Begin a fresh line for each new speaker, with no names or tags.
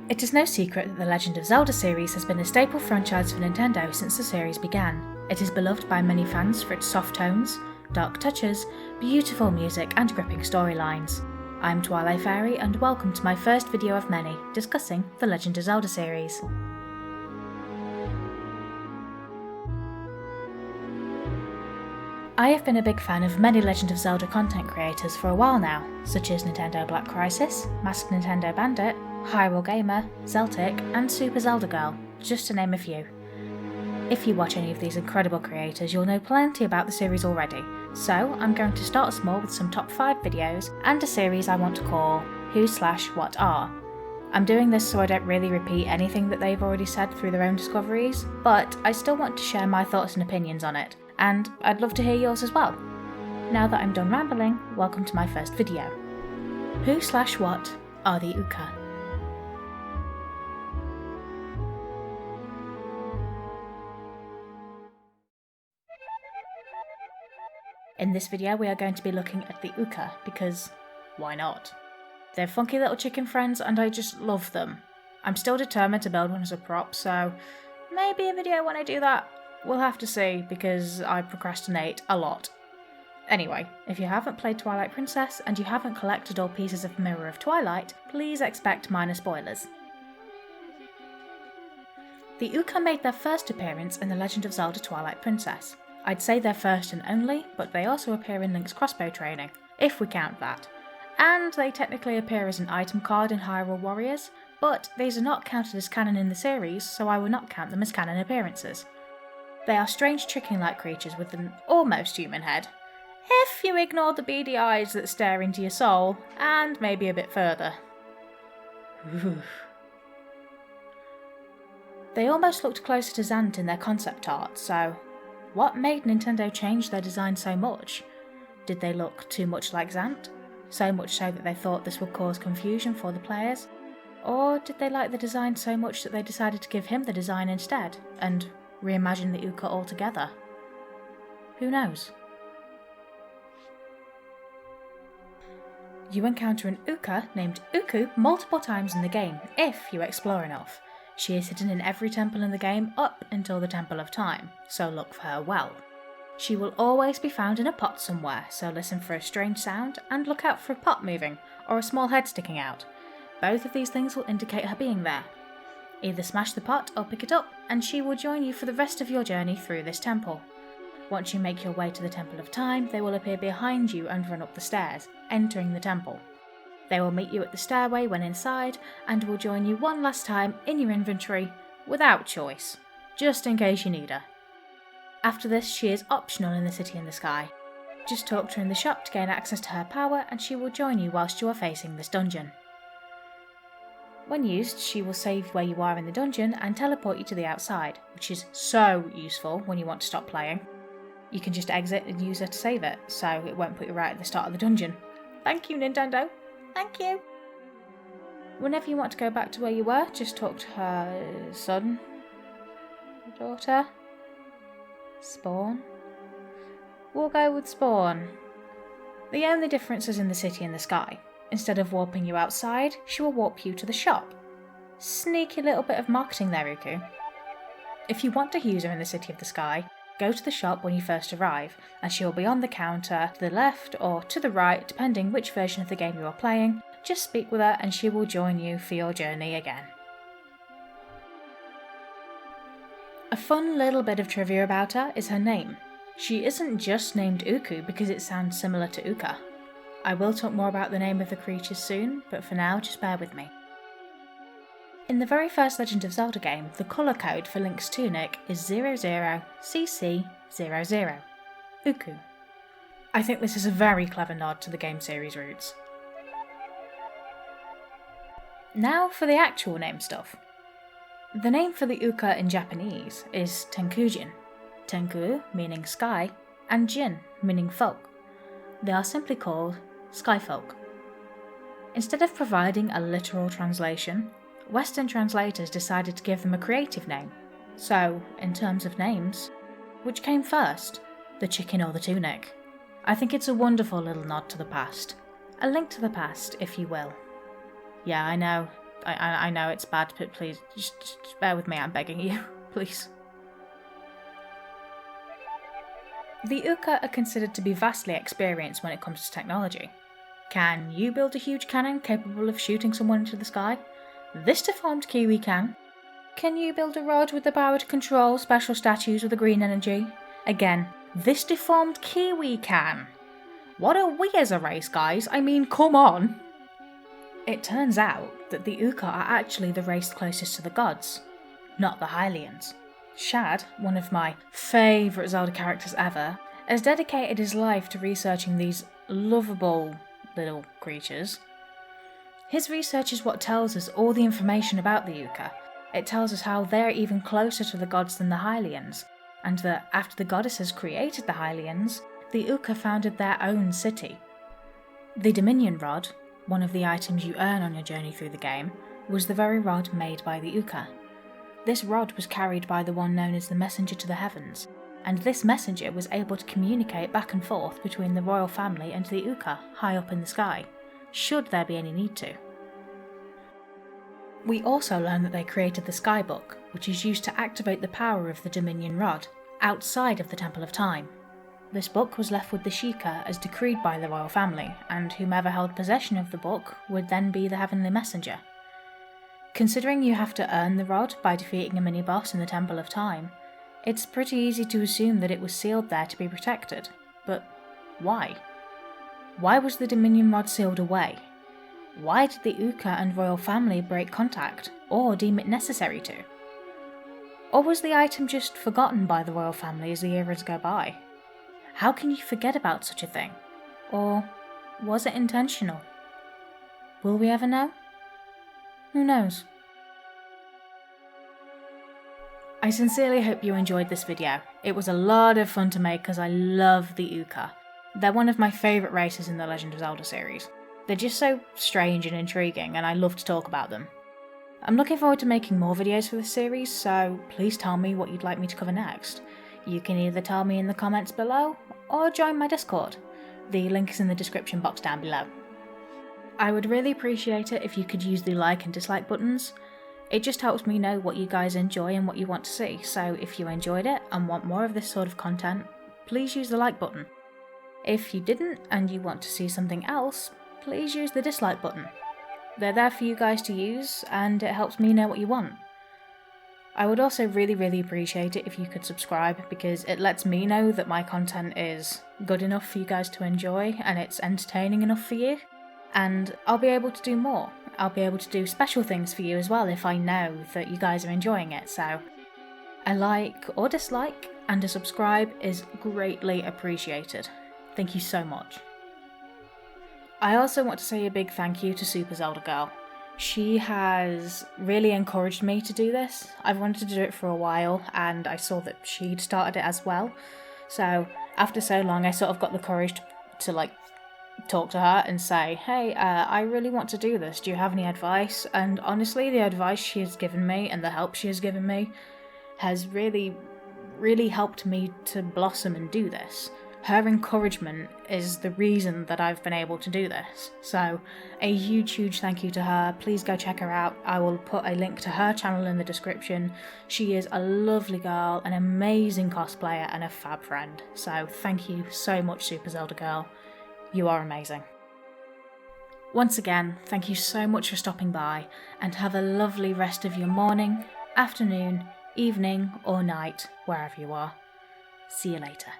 It is no secret that the Legend of Zelda series has been a staple franchise for Nintendo since the series began. It is beloved by many fans for its soft tones, dark touches, beautiful music and gripping storylines. I'm Twilight Fairy and welcome to my first video of many discussing the Legend of Zelda series. I have been a big fan of many Legend of Zelda content creators for a while now, such as Nintendo Black Crisis, Masked Nintendo Bandit, Hyrule Gamer, Zeltic and Super Zelda Girl, just to name a few. If you watch any of these incredible creators, you'll know plenty about the series already, so I'm going to start small with some top 5 videos and a series I want to call Who/What Are. I'm doing this so I don't really repeat anything that they've already said through their own discoveries, but I still want to share my thoughts and opinions on it, and I'd love to hear yours as well. Now that I'm done rambling, welcome to my first video. Who/What Are the Oocca? In this video we are going to be looking at the Oocca because why not? They're funky little chicken friends and I just love them. I'm still determined to build one as a prop, so maybe a video when I do that. We'll have to see because I procrastinate a lot. Anyway, if you haven't played Twilight Princess and you haven't collected all pieces of Mirror of Twilight, please expect minor spoilers. The Oocca made their first appearance in The Legend of Zelda Twilight Princess. I'd say they're first and only, but they also appear in Link's crossbow training, if we count that. And they technically appear as an item card in Hyrule Warriors, but these are not counted as canon in the series, so I will not count them as canon appearances. They are strange chicken-like creatures with an almost human head, if you ignore the beady eyes that stare into your soul, and maybe a bit further. They almost looked closer to Zant in their concept art, so what made Nintendo change their design so much? Did they look too much like Zant? So much so that they thought this would cause confusion for the players? Or did they like the design so much that they decided to give him the design instead, and reimagine the Oocca altogether? Who knows? You encounter an Oocca named Uku multiple times in the game, if you explore enough. She is hidden in every temple in the game up until the Temple of Time, so look for her well. She will always be found in a pot somewhere, so listen for a strange sound and look out for a pot moving or a small head sticking out. Both of these things will indicate her being there. Either smash the pot or pick it up and she will join you for the rest of your journey through this temple. Once you make your way to the Temple of Time, they will appear behind you and run up the stairs, entering the temple. They will meet you at the stairway when inside, and will join you one last time in your inventory, without choice, just in case you need her. After this, she is optional in the City in the Sky. Just talk to her in the shop to gain access to her power, and she will join you whilst you are facing this dungeon. When used, she will save where you are in the dungeon and teleport you to the outside, which is so useful when you want to stop playing. You can just exit and use her to save it, so it won't put you right at the start of the dungeon. Thank you, Nintendo! Thank you! Whenever you want to go back to where you were, just talk to her son, daughter, Spawn. We'll go with Spawn. The only difference is in the City in the Sky. Instead of warping you outside, she will warp you to the shop. Sneaky little bit of marketing there, Uku. If you want to use her in the City of the Sky, go to the shop when you first arrive, and she will be on the counter to the left or to the right, depending which version of the game you are playing. Just speak with her and she will join you for your journey again. A fun little bit of trivia about her is her name. She isn't just named Uku because it sounds similar to Oocca. I will talk more about the name of the creatures soon, but for now just bear with me. In the very first Legend of Zelda game, the colour code for Link's tunic is 00CC00, Uku. I think this is a very clever nod to the game series roots. Now for the actual name stuff. The name for the Oocca in Japanese is Tenkujin. Tenku meaning sky, and Jin meaning folk. They are simply called Skyfolk. Instead of providing a literal translation, Western translators decided to give them a creative name. So, in terms of names, which came first, the chicken or the tunic? I think it's a wonderful little nod to the past. A link to the past, if you will. Yeah, I know, I know it's bad, but please, just bear with me, I'm begging you. Please. The Oocca are considered to be vastly experienced when it comes to technology. Can you build a huge cannon capable of shooting someone into the sky? This deformed Kiwi can. Can you build a rod with the power to control special statues with the green energy? Again, this deformed Kiwi can. What are we as a race, guys? I mean, come on! It turns out that the Oocca are actually the race closest to the gods, not the Hylians. Shad, one of my favourite Zelda characters ever, has dedicated his life to researching these lovable little creatures. His research is what tells us all the information about the Oocca. It tells us how they're even closer to the gods than the Hylians, and that after the goddesses created the Hylians, the Oocca founded their own city. The Dominion Rod, one of the items you earn on your journey through the game, was the very rod made by the Oocca. This rod was carried by the one known as the Messenger to the Heavens, and this messenger was able to communicate back and forth between the royal family and the Oocca high up in the sky, should there be any need to. We also learn that they created the Sky Book, which is used to activate the power of the Dominion Rod, outside of the Temple of Time. This book was left with the Sheikah as decreed by the royal family, and whomever held possession of the book would then be the Heavenly Messenger. Considering you have to earn the rod by defeating a mini-boss in the Temple of Time, it's pretty easy to assume that it was sealed there to be protected. But why? Why was the Dominion Rod sealed away? Why did the Oocca and royal family break contact, or deem it necessary to? Or was the item just forgotten by the royal family as the eras go by? How can you forget about such a thing? Or was it intentional? Will we ever know? Who knows? I sincerely hope you enjoyed this video. It was a lot of fun to make because I love the Oocca. They're one of my favourite races in the Legend of Zelda series. They're just so strange and intriguing, and I love to talk about them. I'm looking forward to making more videos for this series, so please tell me what you'd like me to cover next. You can either tell me in the comments below, or join my Discord. The link is in the description box down below. I would really appreciate it if you could use the like and dislike buttons. It just helps me know what you guys enjoy and what you want to see, so if you enjoyed it and want more of this sort of content, please use the like button. If you didn't and you want to see something else, please use the dislike button. They're there for you guys to use, and it helps me know what you want. I would also really appreciate it if you could subscribe, because it lets me know that my content is good enough for you guys to enjoy and it's entertaining enough for you, and I'll be able to do more. I'll be able to do special things for you as well if I know that you guys are enjoying it, so a like or dislike and a subscribe is greatly appreciated. Thank you so much. I also want to say a big thank you to Super Zelda Girl. She has really encouraged me to do this. I've wanted to do it for a while, and I saw that she'd started it as well. So after so long, I sort of got the courage to talk to her and say, hey, I really want to do this. Do you have any advice? And honestly, the advice she has given me and the help she has given me has really helped me to blossom and do this. Her encouragement is the reason that I've been able to do this. So a huge thank you to her. Please go check her out. I will put a link to her channel in the description. She is a lovely girl, an amazing cosplayer, and a fab friend. So thank you so much, Super Zelda Girl. You are amazing. Once again, thank you so much for stopping by, and have a lovely rest of your morning, afternoon, evening, or night, wherever you are. See you later.